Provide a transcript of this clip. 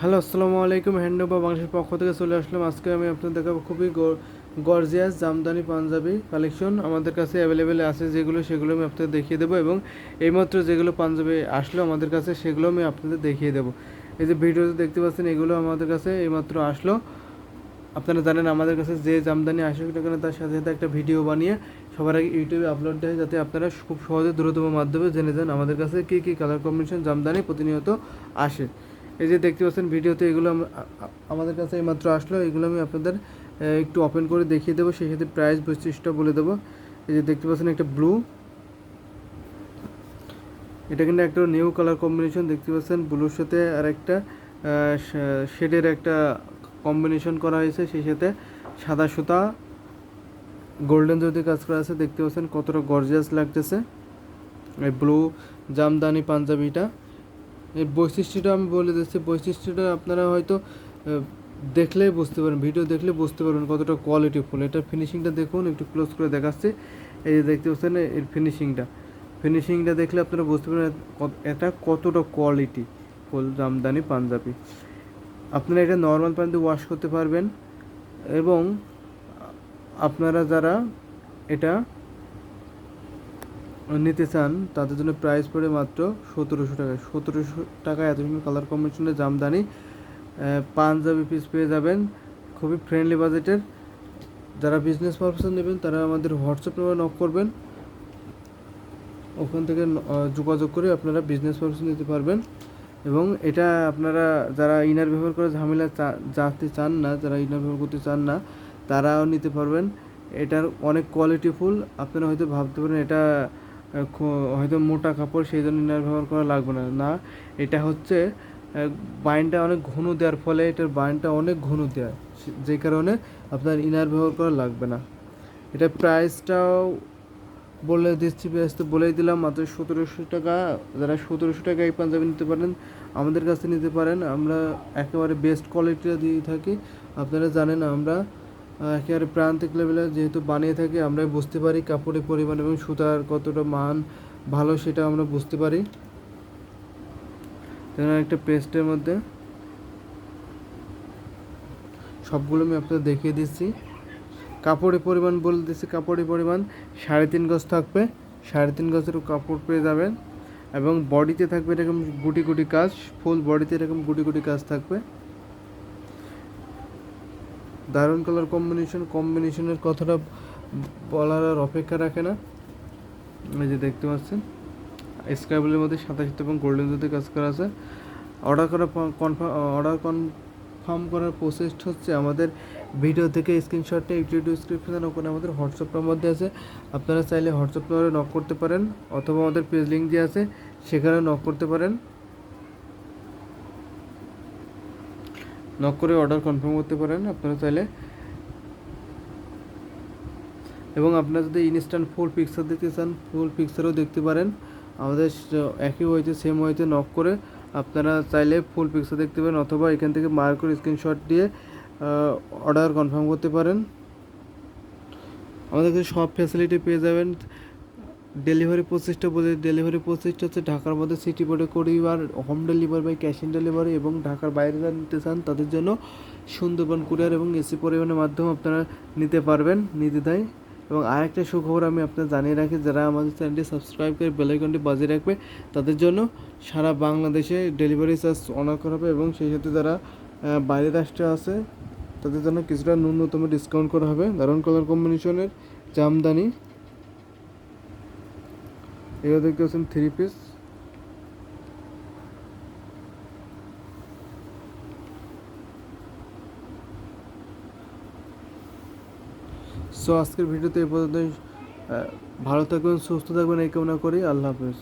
Hello, আসসালামু আলাইকুম। Handloom of বাংলাদেশের পক্ষ থেকে চলে আসলাম। আজকে আমি আপনাদের দেখাবো খুবই গর্জিয়াস জামদানি পাঞ্জাবি কালেকশন আমাদের কাছে অ্যাভেলেবেল আছে, সেগুলো আমি আপনাদের দেখিয়ে দেবো। এবং এইমাত্র যেগুলো পাঞ্জাবি আসলো আমাদের কাছে সেগুলো আমি আপনাদের দেখিয়ে দেবো। এই যে ভিডিওতে দেখতে পাচ্ছেন, এগুলো আমাদের কাছে এইমাত্র আসলো। আপনারা জানেন আমাদের কাছে যে জামদানি আসুক না কেন তার সাথে সাথে একটা ভিডিও বানিয়ে সবার আগে ইউটিউবে আপলোড দেয়, যাতে আপনারা খুব সহজে দ্রুততম মাধ্যমে জেনে যান আমাদের কাছে কী কী কালার কম্বিনেশন জামদানি প্রতিনিয়ত আসে। এই যে দেখতে পাচ্ছেন ভিডিওতে, এগুলো আমাদের কাছে এইমাত্র আসলো। এগুলো আমি আপনাদের একটু ওপেন করে দেখিয়ে দেবো, সেই সাথে প্রাইস বৈশিষ্ট্য বলে দেবো। এই যে দেখতে পাচ্ছেন একটা ব্লু, এটা কিন্তু একটা নিউ কালার কম্বিনেশন দেখতে পাচ্ছেন। ব্লুর সাথে আর একটা শেডের একটা কম্বিনেশন করা হয়েছে, সেই সাথে সাদা সুতা গোল্ডেন যদি কাজ করা আছে। দেখতে পাচ্ছেন কতটা গর্জিয়াস লাগতেছে এই ব্লু জামদানি পাঞ্জাবিটা। এই বৈশিষ্ট্যটা আমি বলে দিচ্ছি, বৈশিষ্ট্যটা আপনারা হয়তো দেখলেই বুঝতে পারেন, ভিডিও দেখলে বুঝতে পারবেন কতটা কোয়ালিটিফুল। এটার ফিনিশিংটা দেখুন, একটু ক্লোজ করে দেখাচ্ছি। এই যে দেখতে পাচ্ছেন এর ফিনিশিংটা দেখলে আপনারা বুঝতে পারবেন এটা কতটা কোয়ালিটি ফুল জামদানি পাঞ্জাবি। আপনারা এটা নর্মাল পানিতে ওয়াশ করতে পারবেন, এবং আপনারা যারা এটা নিতে চান তাদের জন্য প্রাইস পড়ে মাত্র 1700 টাকা। 1700 টাকায় এত সুন্দর কালার কম্বিনেশনের জামদানি পাঞ্জাবি পিস পেয়ে যাবেন, খুবই ফ্রেন্ডলি বাজেটের। যারা বিজনেস পারপাসে নেবেন তারা আমাদের হোয়াটসঅ্যাপ নাম্বারে নক করবেন, ওখান থেকে যোগাযোগ করে আপনারা বিজনেস পারপাসে নিতে পারবেন। এবং এটা আপনারা যারা ইনার ব্যবহার করে ঝামেলা জানতে চান না, যারা ইনার ব্যবহার করতে চান না, তারাও নিতে পারবেন। এটার অনেক কোয়ালিটিফুল। আপনারা হয়তো ভাবতে পারেন এটা হয়তো মোটা কাপড়, সেই জন্য ইনার ব্যবহার করা লাগবে না। না, এটা হচ্ছে বাইনটা অনেক ঘন দেওয়ার ফলে এটার বাইনটা অনেক ঘন দেয়, যে কারণে আপনার ইনার ব্যবহার করা লাগবে না। এটা প্রাইসটাও বলে দিচ্ছি, প্রাইস তো বলেই দিলাম, মাত্র 1700 টাকা। যারা 1700 টাকা এই পাঞ্জাবি নিতে পারেন আমাদের কাছে নিতে পারেন। আমরা একেবারে বেস্ট কোয়ালিটিটা দিয়ে থাকি। আপনারা জানেন আমরা একেবারে প্রান্তিক লেভেলে যেহেতু বানিয়ে থাকি, আমরা বুঝতে পারি কাপড়ের পরিমাণ এবং সুতার কতটা মান ভালো সেটা আমরা বুঝতে পারি। একটা পেস্টের মধ্যে সবগুলো আমি আপনাদের দেখিয়ে দিচ্ছি। কাপড়ের পরিমাণ বলে দিচ্ছি, কাপড়ের পরিমাণ 3.5 গজ থাকবে, 3.5 গজের কাপড় পেয়ে যাবেন। এবং বডিতে থাকবে এরকম গুটি গুটি কাজ, ফুল বডিতে এরকম গুটি গুটি কাজ থাকবে। দারুণ কালার কম্বিনেশনের কথাটা বলার আর অপেক্ষা রাখে না। এই যে দেখতে পাচ্ছেন স্কাই ব্লুর মধ্যে সাদা সাথে এবং গোল্ডেন যদি কাজ করা আছে। অর্ডার কনফার্ম করার প্রসেস হচ্ছে আমাদের ভিডিও থেকে স্ক্রিনশটটা ইউটিউব ডিসক্রিপশনে ওখানে আমাদের হোয়াটসঅ্যাপ নাম্বার দেওয়া আছে। আপনারা চাইলে হোয়াটসঅ্যাপ নাম্বারে নক করতে পারেন, অথবা আমাদের পেজ লিঙ্ক দেওয়া আছে সেখানে নক করতে পারেন। নক করে অর্ডার কনফার্ম করতে পারেন আপনারা চাইলে। এবং আপনারা যদি ইনস্ট্যান্ট ফুল পিকচার দেখতে চান, ফুল পিকচারও দেখতে পারেন। আমাদের একই ওয়েতে সেম ওয়েতে নক করে আপনারা চাইলে ফুল পিকচার দেখতে পারেন, অথবা এখান থেকে মার্ক করে স্ক্রিনশট দিয়ে অর্ডার কনফার্ম করতে পারেন। আমাদের কাছে সব ফ্যাসিলিটি পেয়ে যাবেন। ডেলিভারি প্রসেসটা হচ্ছে ঢাকার মধ্যে সিটি বোর্ডে courier, home delivery by cash on delivery, এবং ঢাকার বাইরে যারা নিতে চান তাদের জন্য সুন্দরবন কুরিয়ার এবং এসি পরিবহনের মাধ্যমে আপনারা নিতে পারবেন নির্দ্বিধায়। এবং আরেকটা সুখবর আমি আপনাদের জানিয়ে রাখি, যারা আমাদের চ্যানেলটি সাবস্ক্রাইব করে বেল আইকনটি বাজিয়ে রাখবে তাদের জন্য সারা বাংলাদেশে ডেলিভারি চার্জ অনার করা হবে, এবং সেই সাথে যারা বাইরের রাষ্ট্রে আছে তাদের জন্য কিছুটা ন্যূনতম ডিসকাউন্ট করা হবে। দারুণ কালার কম্বিনেশনের জামদানি, এগুলো দেখতে পাচ্ছেন 3 পিস। সো আজকের ভিডিওতে এই পর্যন্ত। ভালো থাকবেন, সুস্থ থাকবেন এই কামনা করি। আল্লাহ হাফেজ।